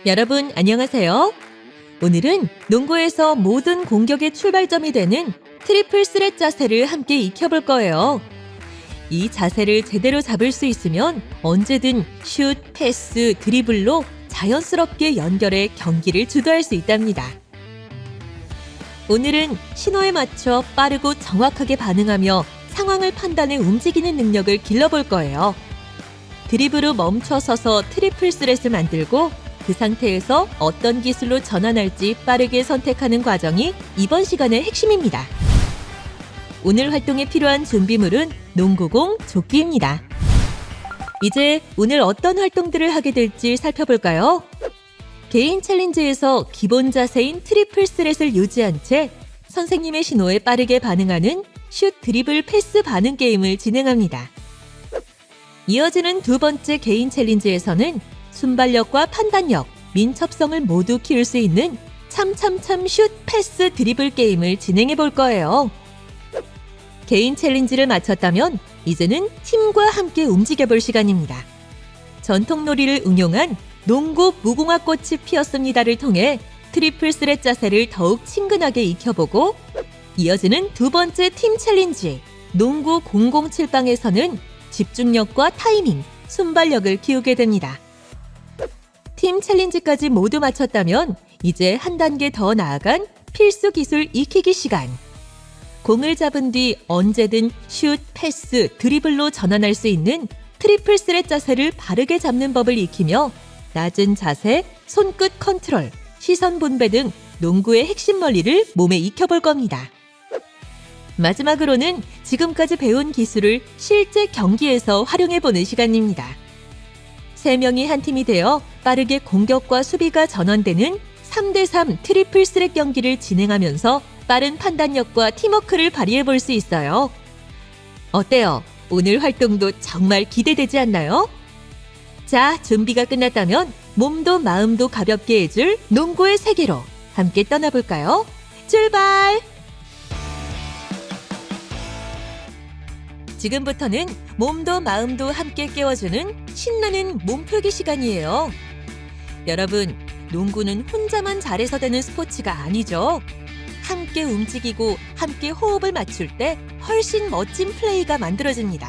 여러분 안녕하세요. 오늘은 농구에서 모든 공격의 출발점이 되는 트리플 스렛 자세를 함께 익혀볼 거예요. 이 자세를 제대로 잡을 수 있으면 언제든 슛, 패스, 드리블로 자연스럽게 연결해 경기를 주도할 수 있답니다. 오늘은 신호에 맞춰 빠르고 정확하게 반응하며 상황을 판단해 움직이는 능력을 길러볼 거예요. 드리블로 멈춰 서서 트리플 스렛을 만들고 그 상태에서 어떤 기술로 전환할지 빠르게 선택하는 과정이 이번 시간의 핵심입니다. 오늘 활동에 필요한 준비물은 농구공, 조끼입니다. 이제 오늘 어떤 활동들을 하게 될지 살펴볼까요? 개인 챌린지에서 기본 자세인 트리플 스렛을 유지한 채 선생님의 신호에 빠르게 반응하는 슛, 드리블, 패스 반응 게임을 진행합니다. 이어지는 두 번째 개인 챌린지에서는 순발력과 판단력, 민첩성을 모두 키울 수 있는 참참참 슛, 패스, 드리블 게임을 진행해 볼 거예요. 개인 챌린지를 마쳤다면 이제는 팀과 함께 움직여 볼 시간입니다. 전통놀이를 응용한 농구 무궁화 꽃이 피었습니다를 통해 트리플 스렛 자세를 더욱 친근하게 익혀보고 이어지는 두 번째 팀 챌린지 농구 007방에서는 집중력과 타이밍, 순발력을 키우게 됩니다. 팀 챌린지까지 모두 마쳤다면 이제 한 단계 더 나아간 필수 기술 익히기 시간. 공을 잡은 뒤 언제든 슛, 패스, 드리블로 전환할 수 있는 트리플 스렛 자세를 바르게 잡는 법을 익히며 낮은 자세, 손끝 컨트롤, 시선 분배 등 농구의 핵심 원리를 몸에 익혀볼 겁니다. 마지막으로는 지금까지 배운 기술을 실제 경기에서 활용해보는 시간입니다. 3명이 한 팀이 되어 빠르게 공격과 수비가 전환되는 3대3 트리플 스렛 경기를 진행하면서 빠른 판단력과 팀워크를 발휘해볼 수 있어요. 어때요? 오늘 활동도 정말 기대되지 않나요? 자, 준비가 끝났다면 몸도 마음도 가볍게 해줄 농구의 세계로 함께 떠나볼까요? 출발! 지금부터는 몸도 마음도 함께 깨워주는 신나는 몸풀기 시간이에요. 여러분, 농구는 혼자만 잘해서 되는 스포츠가 아니죠. 함께 움직이고 함께 호흡을 맞출 때 훨씬 멋진 플레이가 만들어집니다.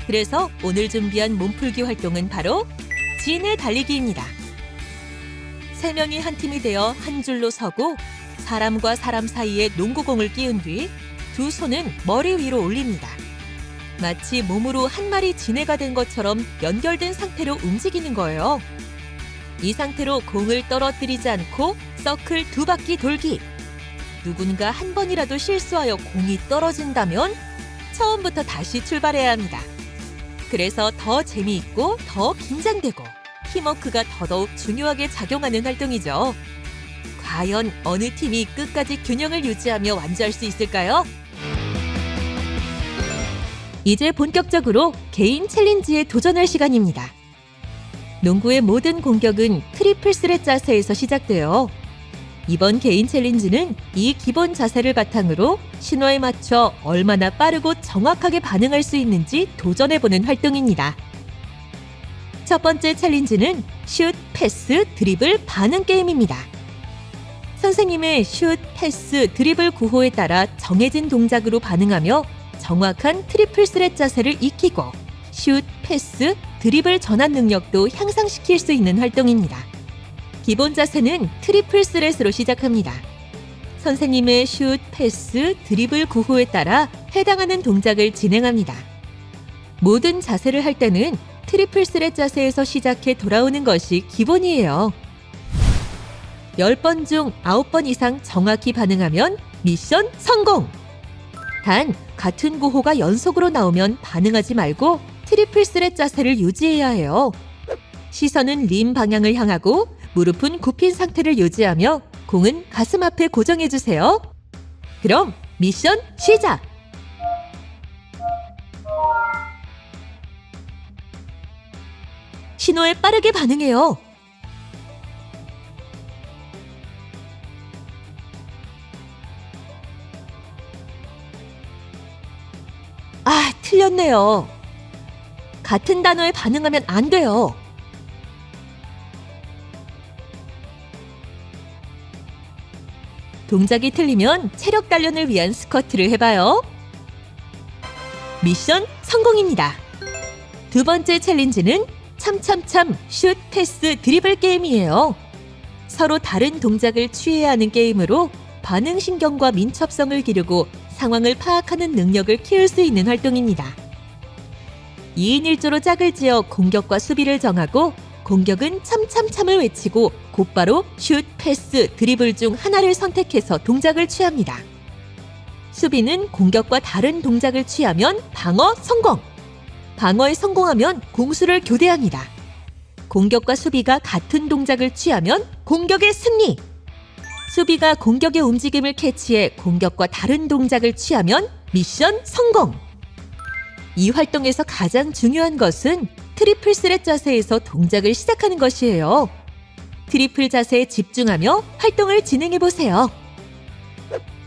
그래서 오늘 준비한 몸풀기 활동은 바로 진의 달리기입니다. 3명이 한 팀이 되어 한 줄로 서고 사람과 사람 사이에 농구공을 끼운 뒤 두 손은 머리 위로 올립니다. 마치 몸으로 한 마리 진해가 된 것처럼 연결된 상태로 움직이는 거예요. 이 상태로 공을 떨어뜨리지 않고 서클 2바퀴 돌기. 누군가 한 번이라도 실수하여 공이 떨어진다면 처음부터 다시 출발해야 합니다. 그래서 더 재미있고 더 긴장되고 팀워크가 더더욱 중요하게 작용하는 활동이죠. 과연 어느 팀이 끝까지 균형을 유지하며 완주할 수 있을까요? 이제 본격적으로 개인 챌린지에 도전할 시간입니다. 농구의 모든 공격은 트리플 스렛 자세에서 시작돼요. 이번 개인 챌린지는 이 기본 자세를 바탕으로 신호에 맞춰 얼마나 빠르고 정확하게 반응할 수 있는지 도전해보는 활동입니다. 첫 번째 챌린지는 슛, 패스, 드리블, 반응 게임입니다. 선생님의 슛, 패스, 드리블 구호에 따라 정해진 동작으로 반응하며 정확한 트리플 스렛 자세를 익히고 슛, 패스, 드리블 전환 능력도 향상시킬 수 있는 활동입니다. 기본 자세는 트리플 스렛으로 시작합니다. 선생님의 슛, 패스, 드리블 구호에 따라 해당하는 동작을 진행합니다. 모든 자세를 할 때는 트리플 스렛 자세에서 시작해 돌아오는 것이 기본이에요. 10번 중 9번 이상 정확히 반응하면 미션 성공! 단, 같은 구호가 연속으로 나오면 반응하지 말고 트리플 스렛 자세를 유지해야 해요. 시선은 림 방향을 향하고 무릎은 굽힌 상태를 유지하며 공은 가슴 앞에 고정해주세요. 그럼 미션 시작! 신호에 빠르게 반응해요. 아, 틀렸네요. 같은 단어에 반응하면 안 돼요. 동작이 틀리면 체력 단련을 위한 스쿼트를 해봐요. 미션 성공입니다. 두 번째 챌린지는 참참참 슛, 패스, 드리블 게임이에요. 서로 다른 동작을 취해야 하는 게임으로 반응신경과 민첩성을 기르고 상황을 파악하는 능력을 키울 수 있는 활동입니다. 2인 1조로 짝을 지어 공격과 수비를 정하고 공격은 참참참을 외치고 곧바로 슛, 패스, 드리블 중 하나를 선택해서 동작을 취합니다. 수비는 공격과 다른 동작을 취하면 방어 성공! 방어에 성공하면 공수를 교대합니다. 공격과 수비가 같은 동작을 취하면 공격의 승리! 수비가 공격의 움직임을 캐치해 공격과 다른 동작을 취하면 미션 성공! 이 활동에서 가장 중요한 것은 트리플 스렛 자세에서 동작을 시작하는 것이에요. 트리플 자세에 집중하며 활동을 진행해보세요.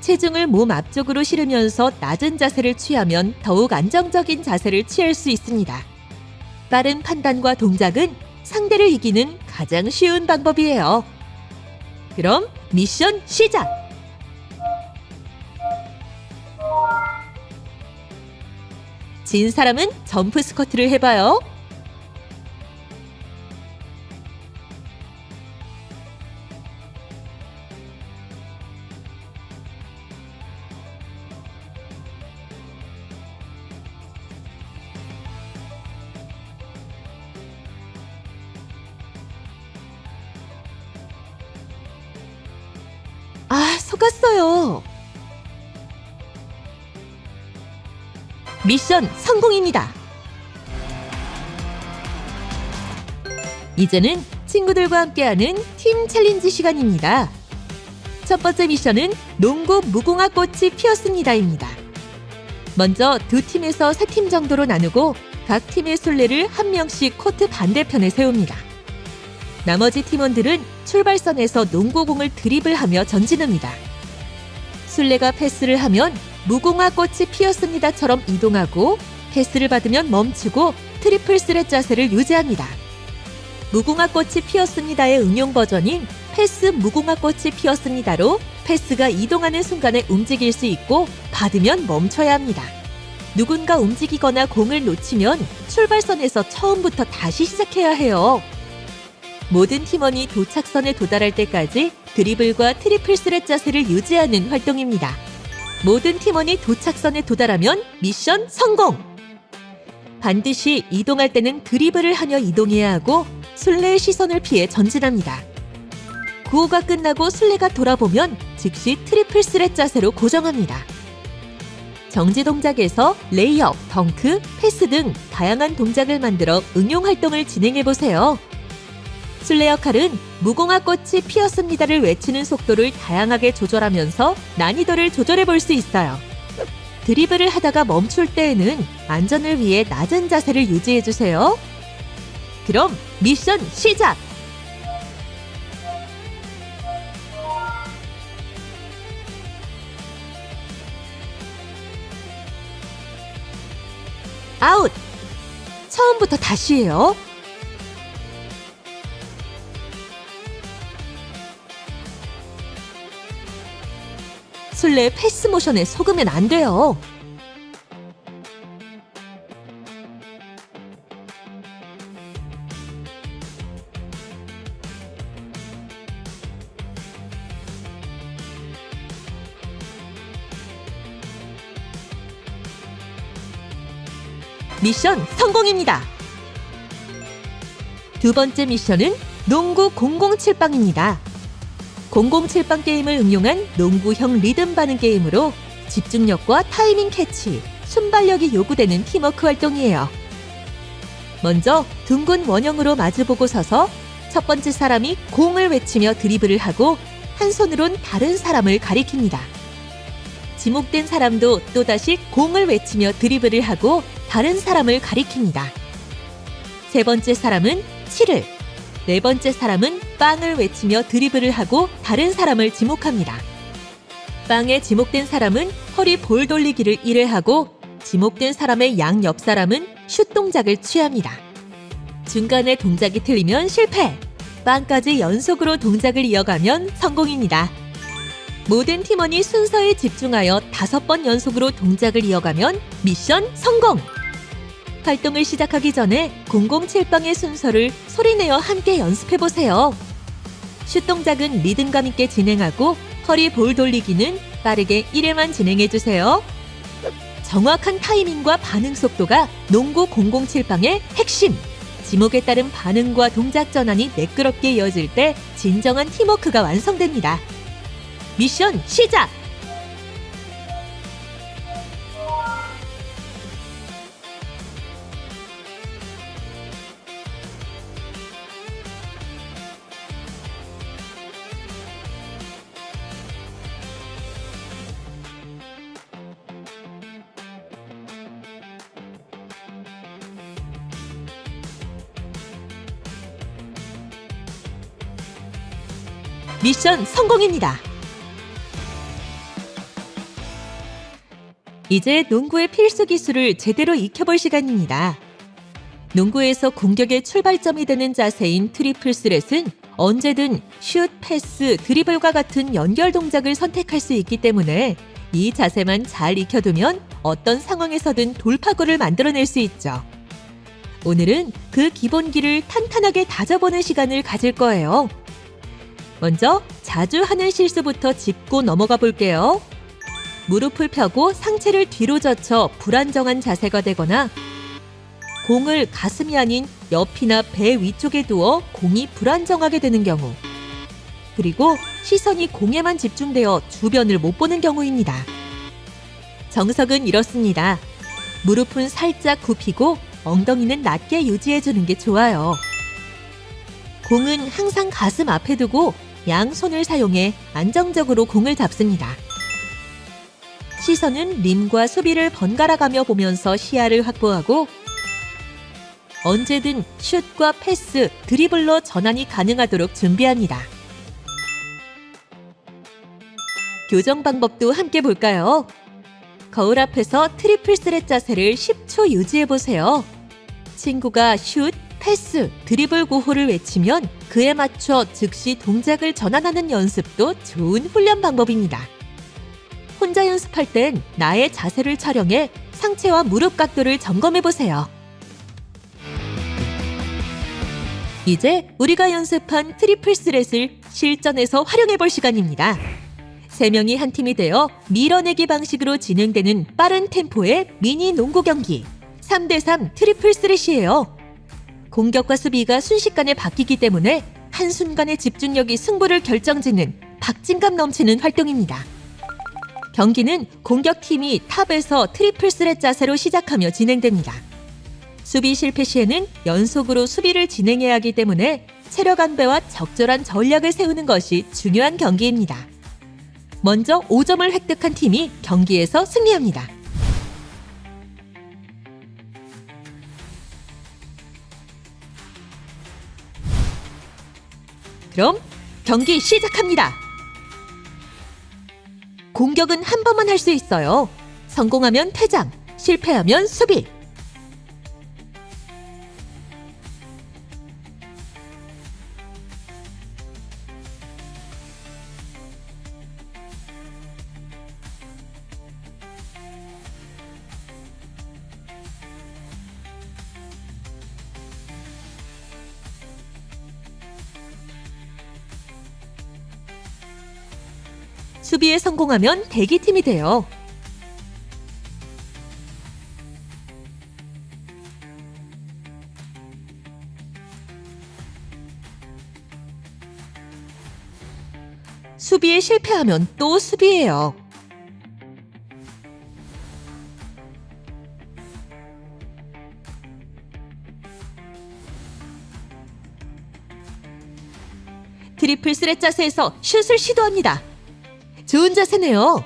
체중을 몸 앞쪽으로 실으면서 낮은 자세를 취하면 더욱 안정적인 자세를 취할 수 있습니다. 빠른 판단과 동작은 상대를 이기는 가장 쉬운 방법이에요. 그럼 미션 시작! 진 사람은 점프 스쿼트를 해봐요. 속았어요. 미션 성공입니다. 이제는 친구들과 함께하는 팀 챌린지 시간입니다. 첫 번째 미션은 농구 무궁화 꽃이 피었습니다입니다. 먼저 두 팀에서 세 팀 정도로 나누고 각 팀의 술래를 한 명씩 코트 반대편에 세웁니다. 나머지 팀원들은 출발선에서 농구공을 드리블하며 전진합니다. 술래가 패스를 하면 무궁화 꽃이 피었습니다처럼 이동하고 패스를 받으면 멈추고 트리플 스렛 자세를 유지합니다. 무궁화 꽃이 피었습니다의 응용 버전인 패스 무궁화 꽃이 피었습니다로 패스가 이동하는 순간에 움직일 수 있고 받으면 멈춰야 합니다. 누군가 움직이거나 공을 놓치면 출발선에서 처음부터 다시 시작해야 해요. 모든 팀원이 도착선에 도달할 때까지 드리블과 트리플 스렛 자세를 유지하는 활동입니다. 모든 팀원이 도착선에 도달하면 미션 성공! 반드시 이동할 때는 드리블을 하며 이동해야 하고 술래의 시선을 피해 전진합니다. 구호가 끝나고 술래가 돌아보면 즉시 트리플 스렛 자세로 고정합니다. 정지 동작에서 레이업, 덩크, 패스 등 다양한 동작을 만들어 응용 활동을 진행해보세요. 술래 역할은 무궁화 꽃이 피었습니다를 외치는 속도를 다양하게 조절하면서 난이도를 조절해볼 수 있어요. 드리블을 하다가 멈출 때에는 안전을 위해 낮은 자세를 유지해주세요. 그럼 미션 시작! 아웃! 처음부터 다시 해요. 술래 패스 모션에 속으면 안 돼요. 미션 성공입니다. 두 번째 미션은 농구 007빵입니다. 007빵 게임을 응용한 농구형 리듬 반응 게임으로 집중력과 타이밍 캐치, 순발력이 요구되는 팀워크 활동이에요. 먼저 둥근 원형으로 마주보고 서서 첫 번째 사람이 공을 외치며 드리블을 하고 한 손으론 다른 사람을 가리킵니다. 지목된 사람도 또다시 공을 외치며 드리블을 하고 다른 사람을 가리킵니다. 세 번째 사람은 치를, 네 번째 사람은 빵을 외치며 드리블을 하고 다른 사람을 지목합니다. 빵에 지목된 사람은 허리 볼 돌리기를 1회 하고 지목된 사람의 양옆 사람은 슛 동작을 취합니다. 중간에 동작이 틀리면 실패, 빵까지 연속으로 동작을 이어가면 성공입니다. 모든 팀원이 순서에 집중하여 5번 연속으로 동작을 이어가면 미션 성공! 활동을 시작하기 전에 007방의 순서를 소리내어 함께 연습해보세요. 슛 동작은 리듬감 있게 진행하고 허리 볼 돌리기는 빠르게 1회만 진행해주세요. 정확한 타이밍과 반응 속도가 농구 007방의 핵심! 지목에 따른 반응과 동작 전환이 매끄럽게 이어질 때 진정한 팀워크가 완성됩니다. 미션 시작! 미션 성공입니다. 이제 농구의 필수 기술을 제대로 익혀볼 시간입니다. 농구에서 공격의 출발점이 되는 자세인 트리플 스렛은 언제든 슛, 패스, 드리블과 같은 연결 동작을 선택할 수 있기 때문에 이 자세만 잘 익혀두면 어떤 상황에서든 돌파구를 만들어낼 수 있죠. 오늘은 그 기본기를 탄탄하게 다져보는 시간을 가질 거예요. 먼저 자주 하는 실수부터 짚고 넘어가 볼게요. 무릎을 펴고 상체를 뒤로 젖혀 불안정한 자세가 되거나 공을 가슴이 아닌 옆이나 배 위쪽에 두어 공이 불안정하게 되는 경우, 그리고 시선이 공에만 집중되어 주변을 못 보는 경우입니다. 정석은 이렇습니다. 무릎은 살짝 굽히고 엉덩이는 낮게 유지해주는 게 좋아요. 공은 항상 가슴 앞에 두고 양손을 사용해 안정적으로 공을 잡습니다. 시선은 림과 수비를 번갈아가며 보면서 시야를 확보하고 언제든 슛과 패스, 드리블로 전환이 가능하도록 준비합니다. 교정 방법도 함께 볼까요? 거울 앞에서 트리플 스렛 자세를 10초 유지해보세요. 친구가 슛, 패스, 드리블 구호를 외치면 그에 맞춰 즉시 동작을 전환하는 연습도 좋은 훈련 방법입니다. 혼자 연습할 땐 나의 자세를 촬영해 상체와 무릎 각도를 점검해보세요. 이제 우리가 연습한 트리플 스렛을 실전에서 활용해볼 시간입니다. 3명이 한 팀이 되어 밀어내기 방식으로 진행되는 빠른 템포의 미니 농구 경기 3대3 트리플 스렛이에요. 공격과 수비가 순식간에 바뀌기 때문에 한순간의 집중력이 승부를 결정짓는 박진감 넘치는 활동입니다. 경기는 공격팀이 탑에서 트리플 스렛 자세로 시작하며 진행됩니다. 수비 실패 시에는 연속으로 수비를 진행해야 하기 때문에 체력 안배와 적절한 전략을 세우는 것이 중요한 경기입니다. 먼저 5점을 획득한 팀이 경기에서 승리합니다. 그럼 경기 시작합니다. 공격은 한 번만 할 수 있어요. 성공하면 퇴장, 실패하면 수비. 수비에 성공하면 대기팀이 돼요. 수비에 실패하면 또 수비예요. 트리플 스렛 자세에서 슛을 시도합니다. 좋은 자세네요.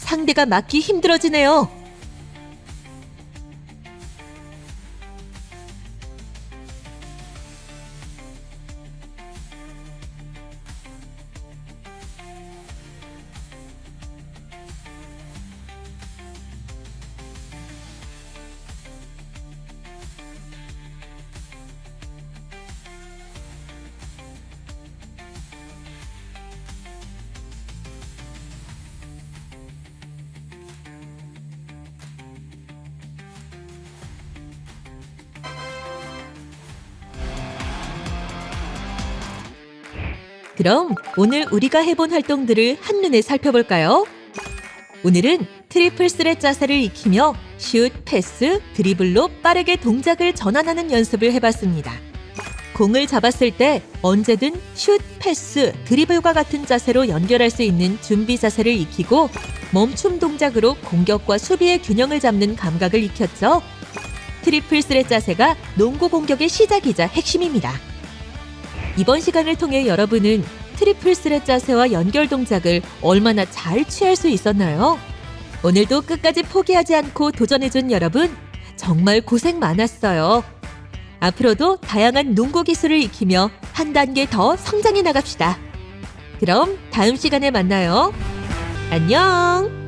상대가 막기 힘들어지네요. 그럼 오늘 우리가 해본 활동들을 한눈에 살펴볼까요? 오늘은 트리플 스렛 자세를 익히며 슛, 패스, 드리블로 빠르게 동작을 전환하는 연습을 해봤습니다. 공을 잡았을 때 언제든 슛, 패스, 드리블과 같은 자세로 연결할 수 있는 준비 자세를 익히고 멈춤 동작으로 공격과 수비의 균형을 잡는 감각을 익혔죠. 트리플 스렛 자세가 농구 공격의 시작이자 핵심입니다. 이번 시간을 통해 여러분은 트리플 스렛 자세와 연결 동작을 얼마나 잘 취할 수 있었나요? 오늘도 끝까지 포기하지 않고 도전해준 여러분, 정말 고생 많았어요. 앞으로도 다양한 농구 기술을 익히며 한 단계 더 성장해 나갑시다. 그럼 다음 시간에 만나요. 안녕!